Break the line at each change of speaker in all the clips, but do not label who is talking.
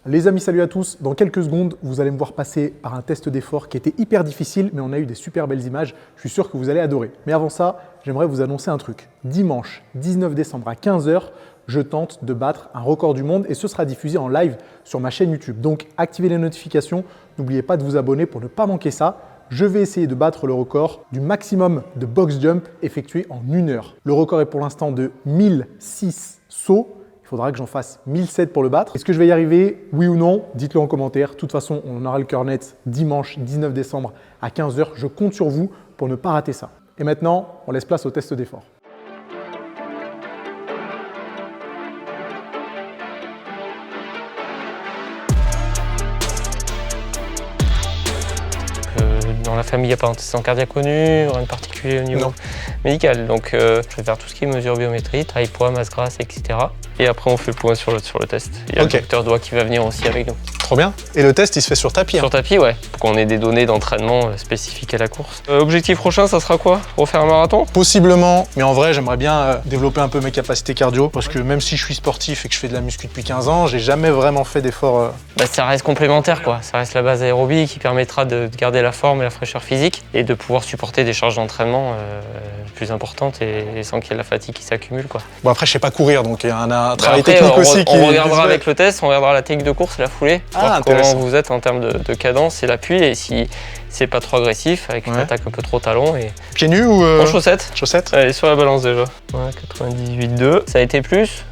Les amis, salut à tous. Dans quelques secondes, vous allez me voir passer par un test d'effort qui était hyper difficile, mais on a eu des super belles images. Je suis sûr que vous allez adorer. Mais avant ça, j'aimerais vous annoncer un truc. Dimanche 19 décembre à 15 h, je tente de battre un record du monde et ce sera diffusé en live sur ma chaîne YouTube. Donc, activez les notifications. N'oubliez pas de vous abonner pour ne pas manquer ça. Je vais essayer de battre le record du maximum de box jump effectué en 1 heure. Le record est pour l'instant de 1006 sauts. Il faudra que j'en fasse 1007 pour le battre. Est-ce que je vais y arriver? Oui ou non? Dites-le en commentaire. De toute façon, on aura le cœur net dimanche 19 décembre à 15 h. Je compte sur vous pour ne pas rater ça. Et maintenant, on laisse place au test d'effort.
Dans la famille, il n'y a pas d'antécédent cardiaque connu, rien de particulier au niveau médical. Donc, je vais faire tout ce qui est mesure biométrie, taille, poids, masse grasse, etc. Et après, on fait le point sur le test. Il y a le docteur Doigt qui va venir aussi avec nous.
Trop bien. Et le test, il se fait sur tapis?
Sur tapis, ouais, pour qu'on ait des données d'entraînement spécifiques à la course. Objectif prochain, ça sera quoi? Refaire un marathon?
Possiblement, mais en vrai, j'aimerais bien développer un peu mes capacités cardio, parce que même si je suis sportif et que je fais de la muscu depuis 15 ans, j'ai jamais vraiment fait d'efforts.
Ça reste complémentaire, quoi. Ça reste la base aérobie qui permettra de garder la forme et la fraîcheur physique et de pouvoir supporter des charges d'entraînement plus importantes et sans qu'il y ait la fatigue qui s'accumule, quoi.
Bon, après, je sais pas courir, donc il y a un travail technique aussi qui...
On regardera avec le test, on regardera la technique de course et la foulée, voir comment vous êtes en termes de cadence et l'appui, et si c'est pas trop agressif, avec une attaque un peu trop talon. Et...
Pieds nus ou...
En chaussettes.
Chaussettes.
Allez, sur la balance déjà. Ouais, 98,2. Ça a été plus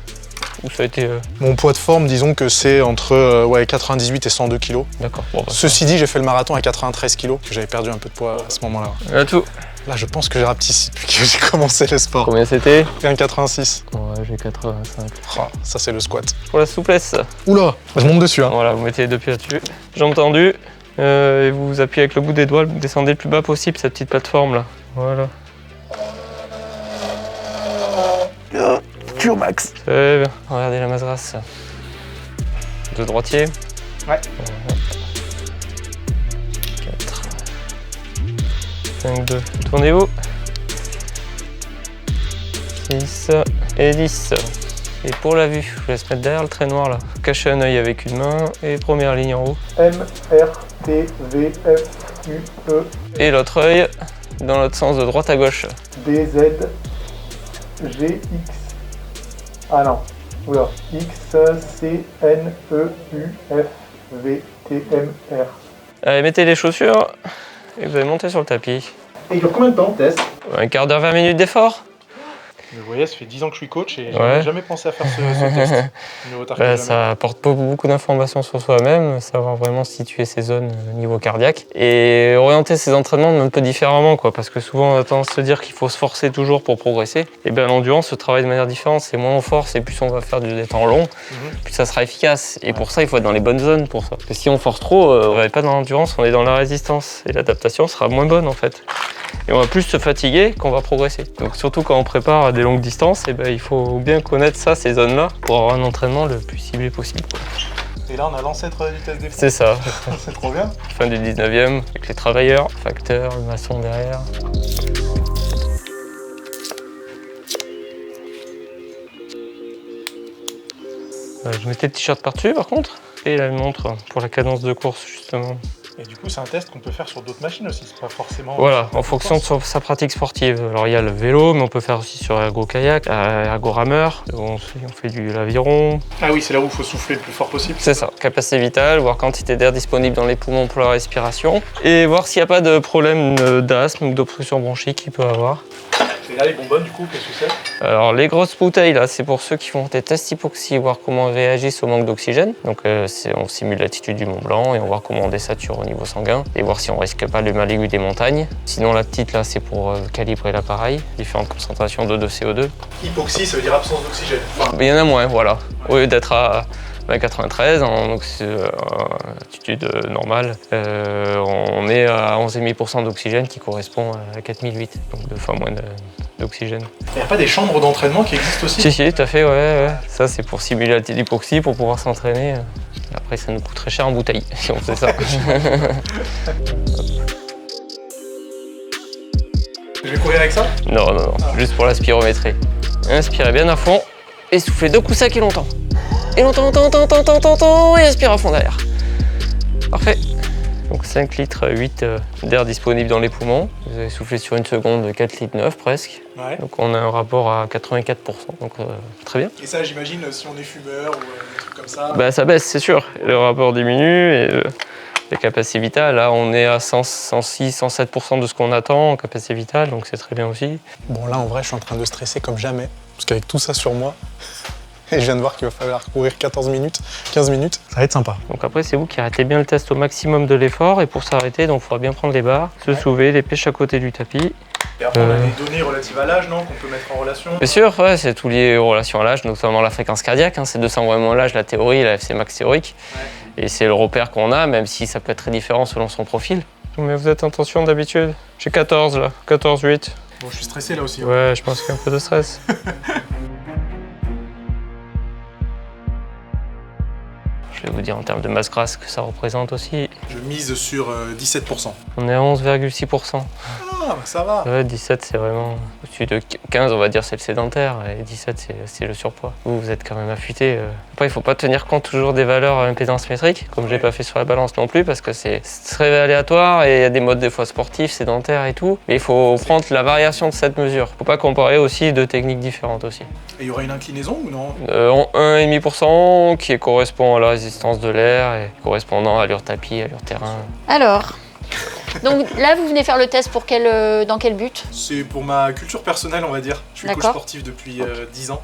ou ça a été...
Mon poids de forme, disons que c'est entre 98 et 102 kg.
D'accord. Bon,
Ceci dit, j'ai fait le marathon à 93 kg, que j'avais perdu un peu de poids à ce moment-là.
Là, tout.
Là, je pense que j'ai rapetissé depuis que j'ai commencé le sport.
Combien c'était?
1,86.
Ouais, j'ai 85.
Oh, ça, c'est le squat.
Pour la souplesse.
Oula, je monte dessus. Hein.
Voilà, vous mettez les deux pieds là-dessus. Jambes tendues. Et vous vous appuyez avec le bout des doigts, vous descendez le plus bas possible cette petite plateforme là. Voilà.
Max.
Très bien. Regardez la masse grasse. De droitier.
Ouais.
4. 5, 2. Tournez-vous. 6 et 10. Et pour la vue, je vous laisse mettre derrière le trait noir là. Cachez un œil avec une main et première ligne en haut.
M, R, T, V, F, U, E.
Et l'autre œil dans l'autre sens de droite à gauche.
D, Z, G, X. Ah non. Oula. X, C, N, E, U, F, V, T, M, R.
Allez, mettez les chaussures et vous allez monter sur le tapis.
Et il dure combien de temps, test?
Un quart d'heure, 20 minutes d'effort.
Vous voyez, ça fait 10 ans que je suis coach et
Ouais.
j'ai jamais pensé à faire ce test.
Ça apporte beaucoup d'informations sur soi-même, savoir vraiment situer ses zones au niveau cardiaque et orienter ses entraînements un peu différemment, quoi, parce que souvent on a tendance à se dire qu'il faut se forcer toujours pour progresser. Et bien l'endurance se travaille de manière différente, c'est moins on force et plus on va faire des temps longs, plus ça sera efficace. Et pour ça, il faut être dans les bonnes zones pour ça. Parce que si on force trop, on n'est pas dans l'endurance, on est dans la résistance et l'adaptation sera moins bonne en fait. Et on va plus se fatiguer qu'on va progresser. Donc surtout quand on prépare à des longues distances, il faut bien connaître ça, ces zones-là, pour avoir un entraînement le plus ciblé possible.
Et là, on a l'ancêtre du test d'effort.
C'est ça.
C'est trop bien.
Fin du 19e, avec les travailleurs, facteurs, le maçon derrière. Je mettais le t-shirt par-dessus par contre, et la montre pour la cadence de course justement.
Et du coup, c'est un test qu'on peut faire sur d'autres machines aussi, c'est pas forcément...
Voilà, en fonction de sa pratique sportive. Alors il y a le vélo, mais on peut faire aussi sur ergo-kayak, ergo-rameur, on fait de l'aviron.
Ah oui, c'est là où il faut souffler le plus fort possible.
C'est ça, capacité vitale, voir quantité d'air disponible dans les poumons pour la respiration, et voir s'il n'y a pas de problème d'asthme ou d'obstruction bronchique qu'il peut avoir.
Et là, les bonbonnes, du coup, qu'est-ce que c'est?
Alors les grosses bouteilles, là, c'est pour ceux qui font des tests hypoxie, voir comment ils réagissent au manque d'oxygène. Donc on simule l'altitude du Mont Blanc et on voit comment on désature au niveau sanguin et voir si on risque pas le mal aigu des montagnes. Sinon la petite, là, c'est pour calibrer l'appareil, différentes concentrations de CO2.
Hypoxie, ça veut dire absence d'oxygène.
Il y en a moins, voilà. Au lieu d'être à 93, en altitude normale, on est à 11,5% d'oxygène qui correspond à 4008, donc 2 fois moins d'oxygène.
Il n'y a pas des chambres d'entraînement qui existent aussi?
Si, tout à fait, ouais. Ça, c'est pour simuler l'hypoxie, pour pouvoir s'entraîner. Après, ça nous coûte très cher en bouteille, si on fait ça.
Je vais courir avec ça?
Non, juste pour la spirométrie. Inspirez bien à fond et soufflez 2 coups secs et longtemps. Et longtemps, et aspire à fond d'air. Parfait. Donc 5 litres 8 d'air disponible dans les poumons. Vous avez soufflé sur une seconde 4 litres 9 presque.
Ouais.
Donc on a un rapport à 84%. Donc très bien.
Et ça, j'imagine, si on est fumeur ou des trucs comme ça.
Bah ça baisse, c'est sûr. Le rapport diminue et les capacités vitales, là on est à 106, 107% de ce qu'on attend en capacité vitale, donc c'est très bien aussi.
Bon, là, en vrai, je suis en train de stresser comme jamais. Parce qu'avec tout ça sur moi, et je viens de voir qu'il va falloir courir 15 minutes, ça va être sympa.
Donc après c'est vous qui arrêtez bien le test au maximum de l'effort et pour s'arrêter, donc il faudra bien prendre les barres, se soulever, les pêches à côté du tapis.
Et après, on a des données relatives à l'âge, non, qu'on peut mettre en relation.
Bien sûr, ouais, c'est tout lié aux relations à l'âge, notamment la fréquence cardiaque, hein, c'est 200 vraiment l'âge, la théorie, la FC max théorique. Ouais. Et c'est le repère qu'on a, même si ça peut être très différent selon son profil. Mais vous êtes en tension d'habitude? J'ai 14 là, 14,8.
Bon, je suis stressé là aussi.
Ouais, je pense qu'il y a un peu de stress. Je vais vous dire en termes de masse grasse ce que ça représente aussi.
Je mise sur 17%.
On est à 11,6%.
Ah, ça va.
Ouais, 17 c'est vraiment au-dessus de 15, on va dire c'est le sédentaire, et 17 c'est le surpoids. Vous êtes quand même affûté. Après, il ne faut pas tenir compte toujours des valeurs à impédance métrique, comme je l'ai pas fait sur la balance non plus, parce que c'est très aléatoire et il y a des modes des fois sportifs, sédentaires et tout. Mais il faut prendre la variation de cette mesure. Il ne faut pas comparer aussi deux techniques différentes aussi.
Et il y aura une inclinaison ou non?
1,5% qui correspond à la résistance de l'air et correspondant à allure tapis, allure terrain.
Alors, donc là, vous venez faire le test pour dans quel but?
C'est pour ma culture personnelle, on va dire. Je suis coach sportif depuis 10 ans,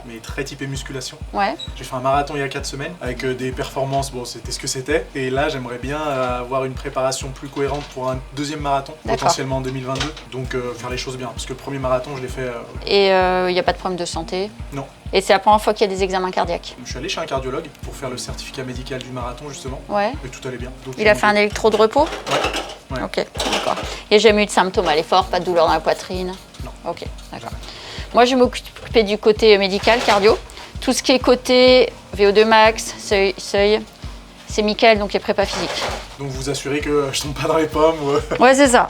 mais très typé musculation.
Ouais.
J'ai fait un marathon il y a 4 semaines avec des performances, bon, c'était ce que c'était. Et là, j'aimerais bien avoir une préparation plus cohérente pour un deuxième marathon, potentiellement en 2022. Donc faire les choses bien, parce que le premier marathon, je l'ai fait...
Et il n'y a pas de problème de santé?
Non.
Et c'est la première fois qu'il y a des examens cardiaques?
Je suis allé chez un cardiologue pour faire le certificat médical du marathon, justement.
Ouais.
Et tout allait bien. Donc,
il a fait un électro de repos?
Ouais.
Ok, d'accord. Il n'y a jamais eu de symptômes à l'effort, pas de douleur dans la poitrine?
Non.
Ok, d'accord. Moi, je vais m'occuper du côté médical, cardio. Tout ce qui est côté VO2 max, seuil, c'est Mickaël, donc les prépa physique.
Donc vous assurez que je tombe pas dans les pommes ou...
Ouais, c'est ça.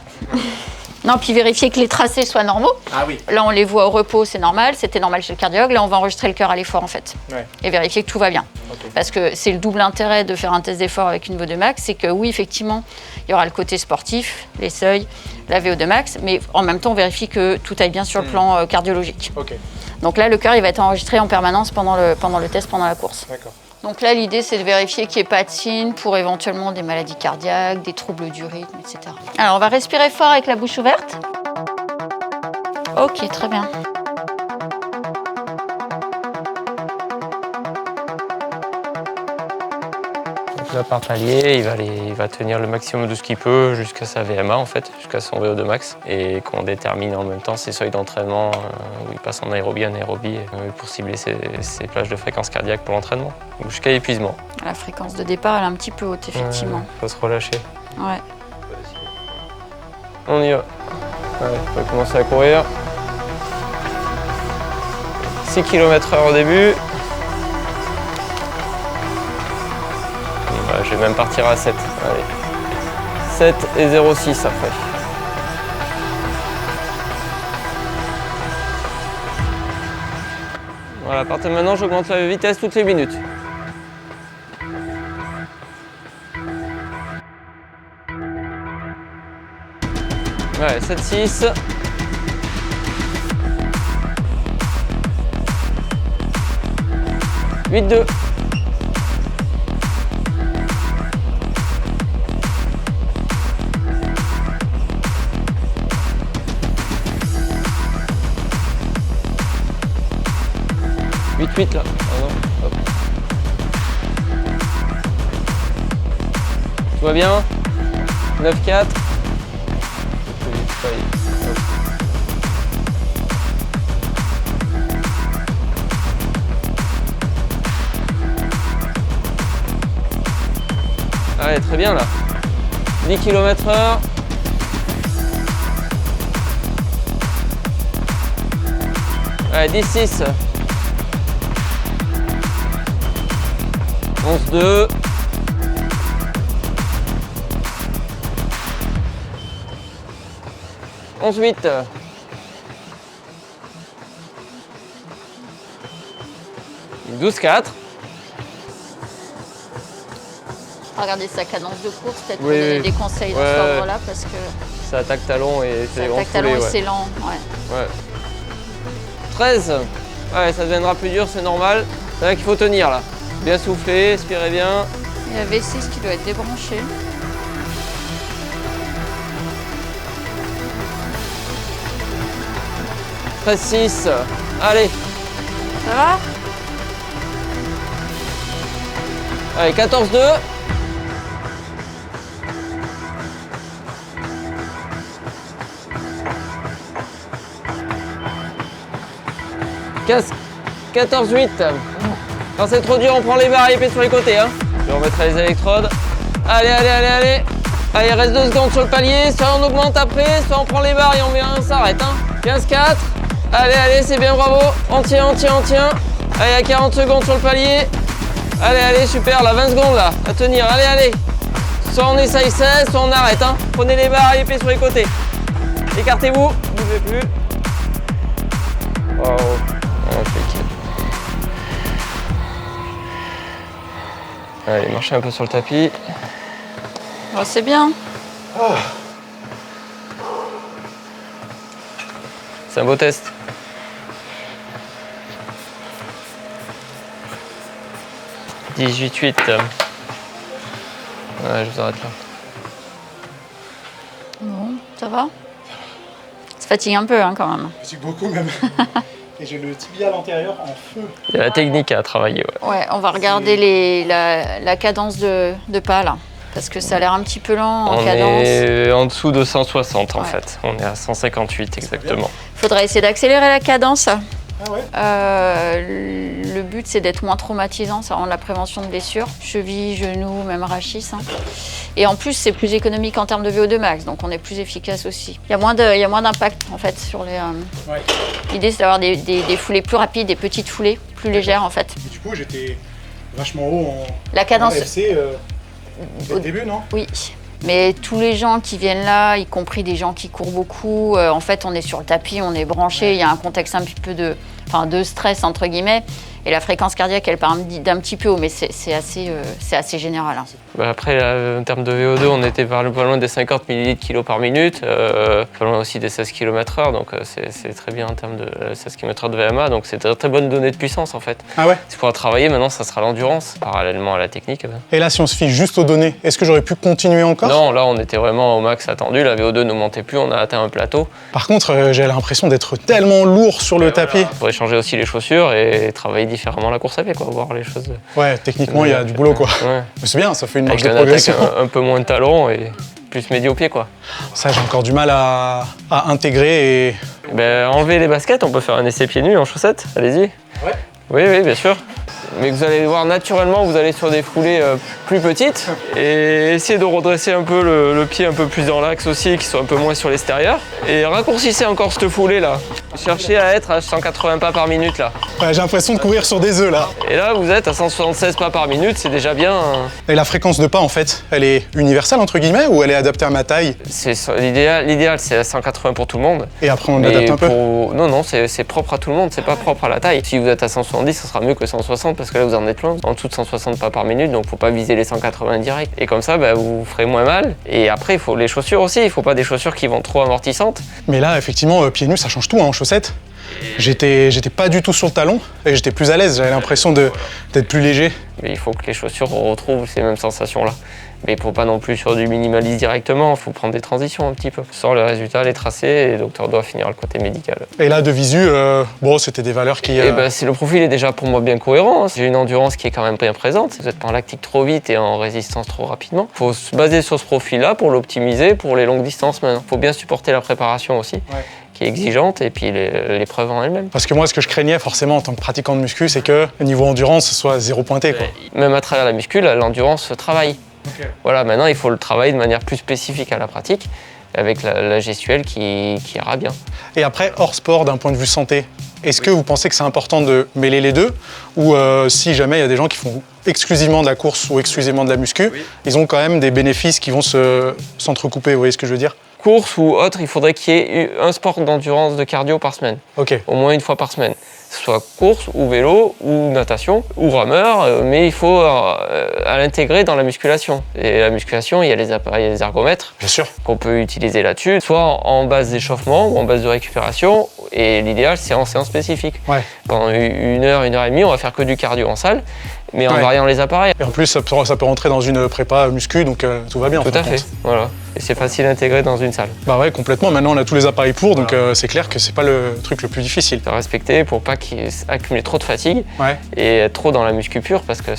Non, puis vérifier que les tracés soient normaux.
Ah oui.
Là, on les voit au repos, c'est normal. C'était normal chez le cardiologue. Là, on va enregistrer le cœur à l'effort, en fait.
Ouais.
Et vérifier que tout va bien. Okay. Parce que c'est le double intérêt de faire un test d'effort avec une VO2 max. C'est que oui, effectivement, il y aura le côté sportif, les seuils, la VO2 max. Mais en même temps, on vérifie que tout aille bien sur le plan cardiologique.
Okay.
Donc là, le cœur, il va être enregistré en permanence pendant le test, pendant la course.
D'accord.
Donc là, l'idée, c'est de vérifier qu'il n'y ait pas de signes pour éventuellement des maladies cardiaques, des troubles du rythme, etc. Alors, on va respirer fort avec la bouche ouverte. Ok, très bien.
Donc là, par palier, il va tenir le maximum de ce qu'il peut jusqu'à sa VMA, en fait, jusqu'à son VO2 max. Et qu'on détermine en même temps ses seuils d'entraînement où il passe en aérobie, pour cibler ses plages de fréquence cardiaque pour l'entraînement, jusqu'à l'épuisement.
La fréquence de départ, elle est un petit peu haute, effectivement.
Il faut se relâcher.
Ouais.
On y va. Allez, on va commencer à courir. 6 km/h au début. Je vais même partir à 7. Allez. 7 et 0,6 après. Voilà, à partir de maintenant, j'augmente la vitesse toutes les minutes. Ouais, 7,6. 8,2. 8,8 là. Pardon. Hop. Tout va bien. 9,4. Allez, très bien là. 10 km/h. Allez, 10,6. 11,2. 11,8. 12,4.
Regardez sa cadence de course, peut-être
Oui,
donner
oui.
des conseils dans
Ouais,
cet
ouais.
ordre-là, parce que
Ça attaque talon et c'est
ça
des grands
attaque talon
foulées,
et
ouais.
c'est lent. Ouais.
Ouais. 13. Ouais, ça deviendra plus dur, c'est normal. C'est là qu'il faut tenir là. Bien souffler, expirez bien.
Il y a V6 qui doit être débranché.
« 13-6. Allez,
Ça va?
allez, 14-2. Casse 14-8. Quand c'est trop dur, on prend les barres et épées sur les côtés. Hein. Je remettrai les électrodes. Allez, allez, allez, allez. Allez, il reste 2 secondes sur le palier. Soit on augmente après, soit on prend les barres et on s'arrête. Hein. 15-4. Allez, allez, c'est bien, bravo. On tient, on tient, on tient. Allez, il y a 40 secondes sur le palier. Allez, allez, super, là, 20 secondes là, à tenir. Allez, allez. Soit on essaye 16, soit on arrête. Hein. Prenez les barres et épées sur les côtés. Écartez-vous, bougez plus. Wow. Impeccable. Allez, marchez un peu sur le tapis.
Oh, c'est bien.
C'est un beau test. « 18-8. » Ouais, je vous arrête là.
Bon, ça va? Ça fatigue un peu hein, quand même.
Je suis beaucoup même. Et j'ai le tibial antérieur en feu.
Il y a la technique à travailler, ouais.
Ouais, on va regarder la cadence de pas là. Parce que ça a l'air un petit peu lent en
On
cadence.
est en dessous de 160 en
Ouais.
fait. On est à 158 exactement.
Faudrait essayer d'accélérer la cadence.
Ah ouais?
Le but c'est d'être moins traumatisant, ça rend la prévention de blessures. Cheville, genou, même rachis. Hein. Et en plus c'est plus économique en termes de VO2 max, donc on est plus efficace aussi. Il y a moins d'impact en fait sur les...
Ouais.
L'idée c'est d'avoir des foulées plus rapides, des petites foulées plus légères en fait.
Mais du coup, j'étais vachement haut en
La cadence...
FC au début, non?
Oui, mais tous les gens qui viennent là, y compris des gens qui courent beaucoup, en fait, on est sur le tapis, on est branché, il y a un contexte un petit peu de stress, entre guillemets, et la fréquence cardiaque, elle part d'un petit peu haut, mais c'est assez général. Hein.
Bah après, là, en termes de VO2, on était pas loin des 50 ml kg par minute, pas loin aussi des 16 km/h, donc c'est très bien en termes de 16 km/h de VMA, donc c'est très bonne donnée de puissance en fait.
Ah ouais?
C'est pour travailler, maintenant ça sera l'endurance, parallèlement à la technique.
Et là, si on se fie juste aux données, est-ce que j'aurais pu continuer encore?
Non, là on était vraiment au max attendu, la VO2 ne montait plus, on a atteint un plateau.
Par contre, j'ai l'impression d'être tellement lourd sur le tapis.
Il faudrait changer aussi les chaussures et travailler différemment la course à pied, quoi, voir les choses.
Ouais, techniquement, il y a du boulot, quoi.
Ouais.
Mais c'est bien, ça fait une marge
Avec
de
une attaque
progression.
un peu moins de talons et plus médio-pied, quoi.
Ça, j'ai encore du mal à intégrer et...
Ben, enlever les baskets, on peut faire un essai pieds nus en chaussettes, allez-y.
Ouais.
Oui, oui, bien sûr. Mais vous allez voir naturellement, vous allez sur des foulées plus petites et essayez de redresser un peu le pied un peu plus dans l'axe aussi, qui soit un peu moins sur l'extérieur. Et raccourcissez encore cette foulée là. Cherchez à être à 180 pas par minute là.
Ouais, j'ai l'impression de courir sur des œufs, là.
Et là, vous êtes à 176 pas par minute, c'est déjà bien.
Et la fréquence de pas, en fait, elle est universelle, entre guillemets, ou elle est adaptée à ma taille?
L'idéal, c'est à 180 pour tout le monde.
Et après, on
Mais
adapte un peu?
Non, c'est propre à tout le monde, c'est pas propre à la taille. Si vous êtes à 170, ça sera mieux que 160 parce que là vous en êtes loin, en dessous de 160 pas par minute, donc faut pas viser les 180 direct. Et comme ça, bah, vous ferez moins mal. Et après, il faut les chaussures aussi, il faut pas des chaussures qui vont trop amortissantes.
Mais là, effectivement, pieds nus, ça change tout, hein, en chaussettes. J'étais pas du tout sur le talon et j'étais plus à l'aise, j'avais l'impression d'être plus léger.
Mais il faut que les chaussures retrouvent ces mêmes sensations-là. Mais il faut pas non plus sur du minimaliste directement, il faut prendre des transitions un petit peu. Sur le résultat, les tracés, et le docteur doit finir le côté médical.
Et là, de visu, bon, c'était des valeurs qui...
Et ben, le profil est déjà pour moi bien cohérent. Hein. J'ai une endurance qui est quand même bien présente. Vous n'êtes pas en lactique trop vite et en résistance trop rapidement. Il faut se baser sur ce profil-là pour l'optimiser pour les longues distances maintenant. Il faut bien supporter la préparation aussi, qui est exigeante, et puis l'épreuve en elle-même.
Parce que moi, ce que je craignais forcément en tant que pratiquant de muscu, c'est que niveau endurance, ce soit zéro pointé, quoi.
Même à travers la muscu, l'endurance se travaille.
Ok.
Voilà, maintenant il faut le travailler de manière plus spécifique à la pratique, avec la gestuelle qui ira bien.
Et après, hors sport, d'un point de vue santé, est-ce que vous pensez que c'est important de mêler les deux? Ou si jamais il y a des gens qui font exclusivement de la course ou exclusivement de la muscu, ils ont quand même des bénéfices qui vont s'entrecouper, vous voyez ce que je veux dire?
course ou autre, il faudrait qu'il y ait un sport d'endurance de cardio par semaine.
Ok.
Au moins une fois par semaine. Que ce soit course ou vélo ou natation ou rameur, mais il faut à l'intégrer dans la musculation. Et la musculation, il y a les appareils, les ergomètres
Bien sûr.
qu'on peut utiliser là-dessus, soit en base d'échauffement ou en base de récupération. Et l'idéal, c'est en séance spécifique.
Ouais.
Pendant 1 heure et demie, on va faire que du cardio en salle, mais en
Ouais.
variant les appareils.
Et en plus, ça peut rentrer dans une prépa muscu, donc tout va bien. en
Tout
fin
à
de
fait,
compte.
voilà. Et c'est facile à intégrer dans une salle.
Bah ouais, complètement. Maintenant, on a tous les appareils pour, donc c'est clair que c'est pas le truc le plus difficile.
À respecter pour pas qu'il accumule trop de fatigue
Ouais,
et être trop dans la muscu pure parce que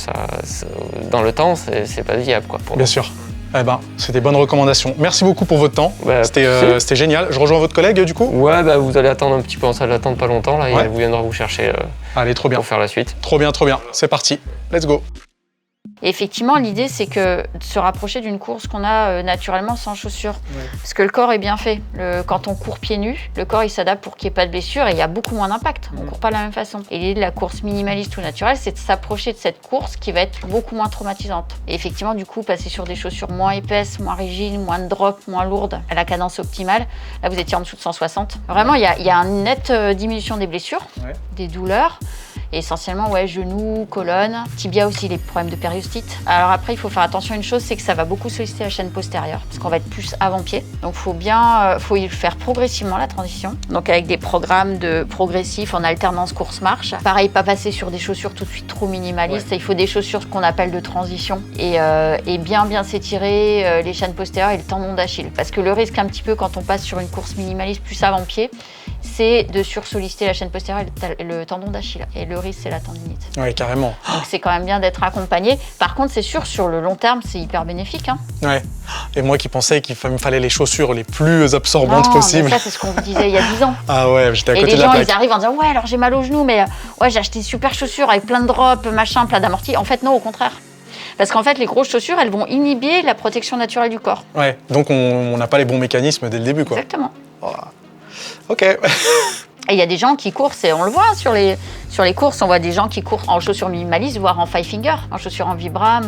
dans le temps, c'est pas viable, quoi. Pour
bien
nous.
sûr. Eh ben, c'est des bonnes recommandations. Merci beaucoup pour votre temps.
Bah,
C'était génial. Je rejoins votre collègue, du coup.
Ouais, bah, vous allez attendre un petit peu en salle d'attente pas longtemps, là, et
Ouais.
elle vous viendra vous chercher
Allez, trop bien.
pour faire la suite.
Trop bien, trop bien. C'est parti. Let's go.
Et effectivement, l'idée, c'est que de se rapprocher d'une course qu'on a naturellement sans chaussures. Parce que le corps est bien fait. Quand on court pieds nus, le corps il s'adapte pour qu'il n'y ait pas de blessure et il y a beaucoup moins d'impact. On ne court pas de la même façon. Et l'idée de la course minimaliste ou naturelle, c'est de s'approcher de cette course qui va être beaucoup moins traumatisante. Et effectivement, du coup, passer sur des chaussures moins épaisses, moins rigides, moins de drop, moins lourdes, à la cadence optimale. Là, vous étiez en dessous de 160. Vraiment, il y a une nette diminution des blessures, des douleurs. Et essentiellement, ouais, genoux, colonne, tibia aussi, les problèmes de périostite. Alors après, il faut faire attention à une chose, c'est que ça va beaucoup solliciter la chaîne postérieure, parce qu'on va être plus avant-pied. Donc faut y faire progressivement la transition. Donc avec des programmes de progressifs en alternance course-marche. Pareil, pas passer sur des chaussures tout de suite trop minimalistes. Il faut des chaussures qu'on appelle de transition et bien s'étirer les chaînes postérieures et le tendon d'Achille. Parce que le risque un petit peu quand on passe sur une course minimaliste plus avant-pied, c'est de sursolliciter la chaîne postérieure et le tendon d'Achille. Et le risque, c'est la tendinite.
Ouais, carrément.
Donc c'est quand même bien d'être accompagné. Par contre, c'est sûr, sur le long terme, c'est hyper bénéfique. Hein.
Ouais. Et moi qui pensais qu'il me fallait les chaussures les plus absorbantes
Non,
possibles.
mais ça, c'est ce qu'on vous disait il y a 10 ans.
Ah ouais, j'étais à
Et
côté
les
de la
gens,
plaque.
ils arrivent en disant « Ouais, alors j'ai mal au genou, mais ouais, j'ai acheté des super chaussures avec plein de drops, machin, plein d'amortis. » En fait, non, au contraire. Parce qu'en fait, les grosses chaussures, elles vont inhiber la protection naturelle du corps.
Ouais, donc on n'a pas les bons mécanismes dès le début, quoi.
Exactement.
Ok.
Et il y a des gens qui courent, et on le voit sur les courses, on voit des gens qui courent en chaussures minimalistes, voire en five finger, en chaussures en Vibram.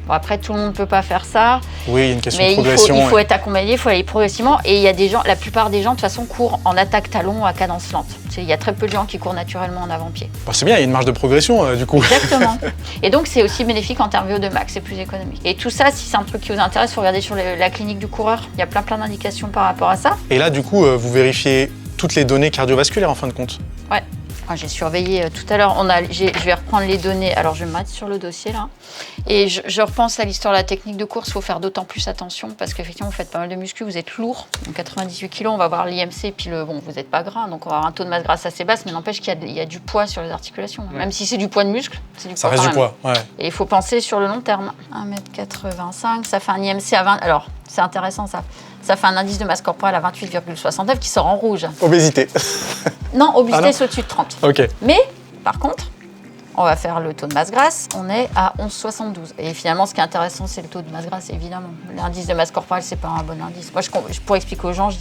Bon, après, tout le monde ne peut pas faire ça.
Oui, il y a une question
Mais
de progression.
il faut être accompagné, il faut aller progressivement. Et il y a des gens, la plupart des gens, de toute façon, courent en attaque talon à cadence lente. Il y a très peu de gens qui courent naturellement en avant-pied.
Bon, c'est bien, il y a une marge de progression, du coup.
Exactement. Et donc, c'est aussi bénéfique en termes VO2 max, c'est plus économique. Et tout ça, si c'est un truc qui vous intéresse, il faut regarder sur la clinique du coureur. Il y a plein d'indications par rapport à ça.
Et là, du coup, vous vérifiez toutes les données cardiovasculaires en fin de compte.
Ouais. Moi, j'ai surveillé tout à l'heure. Je vais reprendre les données. Alors, je vais me mettre sur le dossier là. Et je repense à l'histoire de la technique de course. Il faut faire d'autant plus attention parce qu'effectivement, vous faites pas mal de muscu, vous êtes lourd. Donc, 98 kg, on va voir l'IMC. Puis, vous n'êtes pas gras. Donc, on va avoir un taux de masse grasse assez basse. Mais n'empêche qu'il y a du poids sur les articulations. Ouais. Même si c'est du poids de muscle, c'est du poids.
Ça reste
quand
du
même.
poids, ouais.
Et il faut penser sur le long terme. 1m85, ça fait un IMC à 20. Alors, c'est intéressant ça. Ça fait un indice de masse corporelle à 28,69 qui sort en rouge.
Obésité.
Non, obésité,
Ah non.
c'est au-dessus de 30.
Ok.
Mais, par contre, on va faire le taux de masse grasse, on est à 11,72. Et finalement, ce qui est intéressant, c'est le taux de masse grasse, évidemment. L'indice de masse corporelle, c'est pas un bon indice. Moi, pour expliquer aux gens, je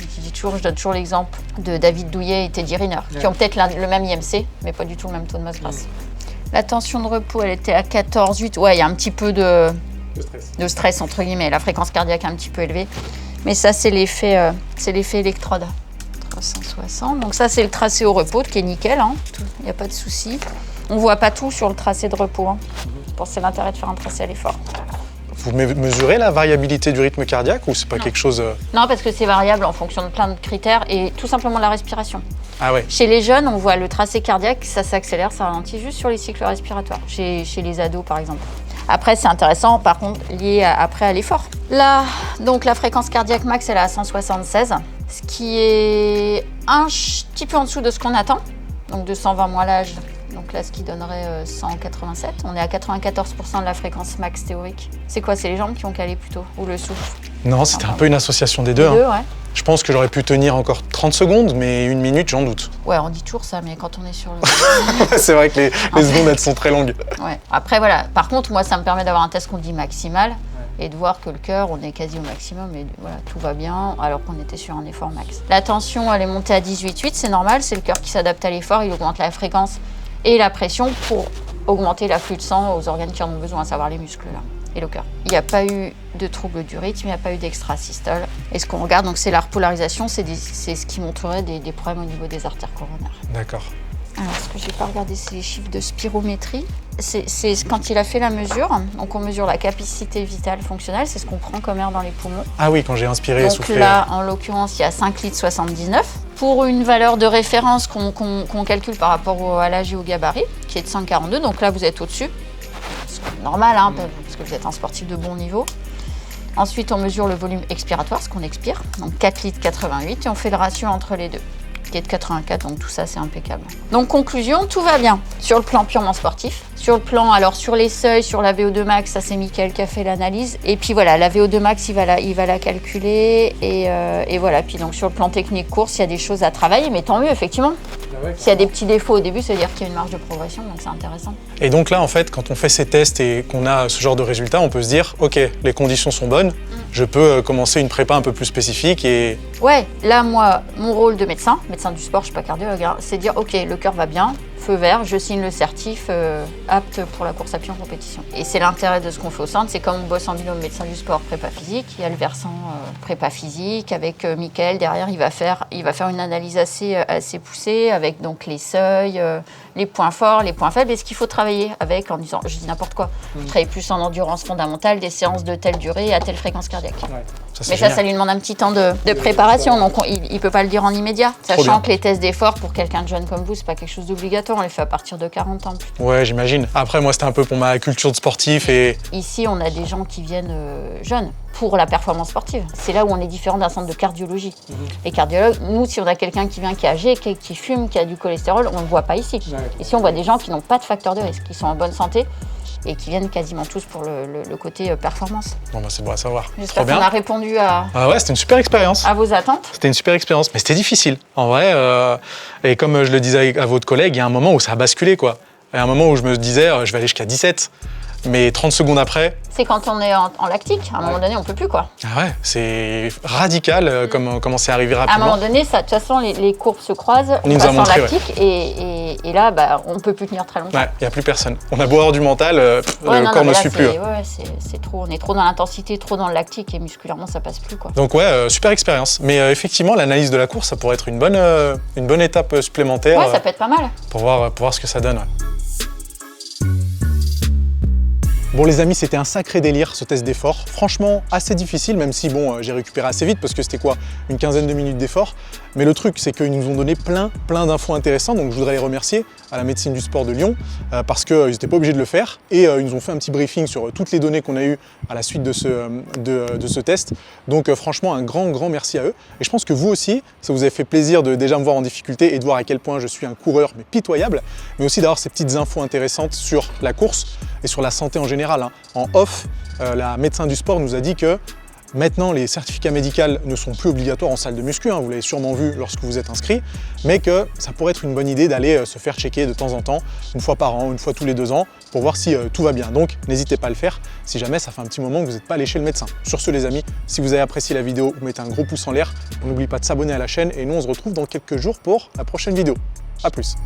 donne toujours l'exemple de David Douillet et Teddy Riner, qui ont peut-être le même IMC, mais pas du tout le même taux de masse grasse. La tension de repos, elle était à 14,8. Ouais, il y a un petit peu de stress, entre guillemets. La fréquence cardiaque est un petit peu élevée. Mais ça, c'est l'effet électrode. 360. Donc ça, c'est le tracé au repos, qui est nickel. Il n'y a pas de souci. On ne voit pas tout sur le tracé de repos. C'est l'intérêt de faire un tracé à l'effort.
Vous mesurez la variabilité du rythme cardiaque ou c'est pas quelque chose...
Non, parce que c'est variable en fonction de plein de critères et tout simplement la respiration.
Ah ouais.
Chez les jeunes, on voit le tracé cardiaque, ça s'accélère, ça ralentit juste sur les cycles respiratoires. Chez les ados, par exemple. Après, c'est intéressant, par contre, lié après à l'effort. Là, donc la fréquence cardiaque max, elle est à 176, ce qui est un petit peu en dessous de ce qu'on attend. Donc de 120 moins l'âge. Donc là, ce qui donnerait 187. On est à 94% de la fréquence max théorique. C'est quoi? C'est les jambes qui ont calé plutôt? Ou le souffle?
Non, c'était un peu une association des deux.
Les deux,
hein.
ouais.
Je pense que j'aurais pu tenir encore 30 secondes, mais 1 minute, j'en doute.
Ouais, on dit toujours ça, mais quand on est sur le...
C'est vrai que les secondes, elles sont très longues.
Ouais. Après, voilà. Par contre, moi, ça me permet d'avoir un test qu'on dit maximal et de voir que le cœur, on est quasi au maximum et voilà, tout va bien alors qu'on était sur un effort max. La tension, elle est montée à 18,8, c'est normal. C'est le cœur qui s'adapte à l'effort, il augmente la fréquence et la pression pour augmenter l'afflux de sang aux organes qui en ont besoin, à savoir les muscles là. et le cœur. Il n'y a pas eu de trouble du rythme, il n'y a pas eu d'extrasystole. Et ce qu'on regarde, donc c'est la repolarisation, c'est ce qui montrerait des problèmes au niveau des artères coronaires.
D'accord.
Alors, ce que je n'ai pas regardé, c'est les chiffres de spirométrie. C'est quand il a fait la mesure, donc on mesure la capacité vitale fonctionnelle, c'est ce qu'on prend comme air dans les poumons.
Ah oui, quand j'ai inspiré et
Donc
soufflé.
là, en l'occurrence, il y a 5 litres 79. Pour une valeur de référence qu'on calcule par rapport à l'âge et au gabarit, qui est de 142, donc là vous êtes au-dessus. C'est normal, hein, parce que vous êtes un sportif de bon niveau. Ensuite, on mesure le volume expiratoire, ce qu'on expire, donc 4 litres 88, et on fait le ratio entre les deux, qui est de 84, donc tout ça c'est impeccable. Donc conclusion, tout va bien sur le plan purement sportif. Sur le plan, alors sur les seuils, sur la VO2 max, ça c'est Mickaël qui a fait l'analyse. Et puis voilà, la VO2 max, il va la calculer. Et voilà, puis donc sur le plan technique course, il y a des choses à travailler, mais tant mieux effectivement. S'il y a des petits défauts au début, ça veut dire qu'il y a une marge de progression, donc c'est intéressant.
Et donc là, en fait, quand on fait ces tests et qu'on a ce genre de résultats, on peut se dire, ok, les conditions sont bonnes, je peux commencer une prépa un peu plus spécifique et...
Ouais, là moi, mon rôle de médecin du sport, je suis pas cardiologue, hein, c'est dire, ok, le cœur va bien, feu vert, je signe le certif apte pour la course à pied en compétition. Et c'est l'intérêt de ce qu'on fait au centre, c'est comme on bosse en binôme médecin du sport, prépa physique, il y a le versant prépa physique, avec Mickaël derrière, il va faire une analyse assez poussée, avec donc les seuils, les points forts, les points faibles, et ce qu'il faut travailler avec, en disant, je dis n'importe quoi, travailler plus en endurance fondamentale, des séances de telle durée à telle fréquence cardiaque.
Ouais.
Mais ça lui demande un petit temps de préparation, donc il ne peut pas le dire en immédiat. Sachant que les tests d'effort, pour quelqu'un de jeune comme vous, c'est pas quelque chose d'obligatoire, on les fait à partir de 40 ans.
Ouais, j'imagine. Après, moi, c'était un peu pour ma culture de sportif et...
Ici, on a des gens qui viennent jeunes pour la performance sportive. C'est là où on est différent d'un centre de cardiologie. Les cardiologues, nous, si on a quelqu'un qui vient, qui est âgé, qui fume, qui a du cholestérol, on ne le voit pas ici. Ici, on voit des gens qui n'ont pas de facteur de risque, qui sont en bonne santé, et qui viennent quasiment tous pour le côté performance.
Bon, bah, c'est bon à savoir.
J'espère qu'on a répondu à
ouais, c'était une super expérience.
vos attentes.
C'était une super expérience, mais c'était difficile. En vrai, et comme je le disais à votre collègue, il y a un moment où ça a basculé, quoi. Il y a un moment où je me disais, je vais aller jusqu'à 17. Mais 30 secondes après...
C'est quand on est en lactique, à un moment donné, on peut plus, quoi.
Ah ouais, c'est radical comment c'est arrivé rapidement.
À un moment donné, de toute façon, les courbes se croisent, on passe en lactique, et là, on ne peut plus tenir très longtemps.
Ouais, il n'y a plus personne. On a beau avoir du mental, le corps ne suit plus.
Ouais, c'est trop, on est trop dans l'intensité, trop dans le lactique, et musculairement, ça passe plus, quoi.
Donc ouais, super expérience. Mais effectivement, l'analyse de la course, ça pourrait être une bonne étape supplémentaire.
Ouais, ça peut être pas mal.
Pour voir ce que ça donne. Ouais. Bon les amis, c'était un sacré délire ce test d'effort. Franchement, assez difficile, même si bon, j'ai récupéré assez vite parce que c'était quoi, une quinzaine de minutes d'effort. Mais le truc, c'est qu'ils nous ont donné plein d'infos intéressantes, donc je voudrais les remercier à la médecine du sport de Lyon parce qu'ils n'étaient pas obligés de le faire et ils nous ont fait un petit briefing sur toutes les données qu'on a eues à la suite de ce test. Donc franchement, un grand merci à eux. Et je pense que vous aussi, ça vous a fait plaisir de déjà me voir en difficulté et de voir à quel point je suis un coureur mais pitoyable, mais aussi d'avoir ces petites infos intéressantes sur la course et sur la santé en général. En off, la médecin du sport nous a dit que maintenant les certificats médicaux ne sont plus obligatoires en salle de muscu, vous l'avez sûrement vu lorsque vous êtes inscrit, mais que ça pourrait être une bonne idée d'aller se faire checker de temps en temps, une fois par an, une fois tous les 2 ans, pour voir si tout va bien. Donc n'hésitez pas à le faire si jamais ça fait un petit moment que vous n'êtes pas allé chez le médecin. Sur ce les amis, si vous avez apprécié la vidéo, vous mettez un gros pouce en l'air, on n'oublie pas de s'abonner à la chaîne et nous on se retrouve dans quelques jours pour la prochaine vidéo. A plus.